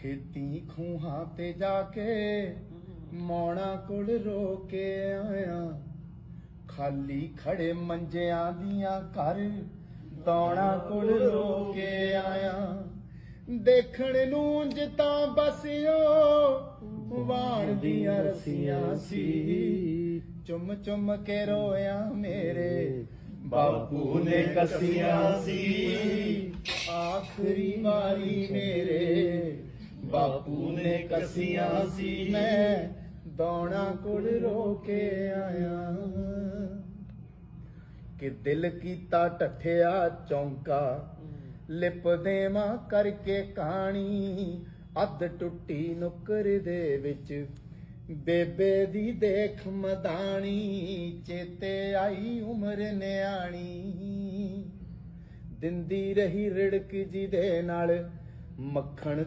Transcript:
ਖੇਤੀ ਖੂਹਾਂ ਤੇ ਜਾ ਕੇ ਮੌਣਾ ਕੋਲ ਰੋ ਕੇ ਆਇਆ। ਖਾਲੀ ਖੜੇ ਮੰਜਿਆਂ ਦੀਆਂ ਘਰ ਦੌਣਾ ਕੋਲ ਰੋ ਕੇ ਆਇਆ। ਦੇਖਣ ਨੂੰ ਜਿੱਤਾਂ ਬਸ ਓ ਵਾਣ ਦੀਆਂ ਰੱਸੀਆਂ ਸੀ। ਚੁੰਮ ਚੁੰਮ ਕੇ ਰੋਇਆ ਮੇਰੇ ਬਾਪੂ ਨੇ ਕੱਸੀਆਂ ਸੀ। ਆਖਰੀ ਵਾਰੀ ਮੇਰੇ ਬਾਪੂ ਨੇ ਕੱਸੀਆਂ ਸੀ। ਮੈਂ ਦੌਣਾ ਕੋਲ ਰੋ ਕੇ ਆਇਆ। ਕਿ ਦਿਲ ਕੀਤਾ ਢੱਠਿਆ ਚੌਂਕਾ ਲਿਪ ਦੇਵਾਂ ਕਰਕੇ ਕਹਾਣੀ। ਅੱਧ ਟੁੱਟੀ ਨੁੱਕਰ ਦੇ ਵਿੱਚ ਬੇਬੇ ਦੀ ਦੇਖ ਮਦਾਣੀ। ਚੇਤੇ ਆਈ ਉਮਰ ਨਿਆਣੀ ਦਿੰਦੀ ਰਹੀ ਰਿੜਕ ਜਿਹਦੇ ਨਾਲ ਮੱਖਣ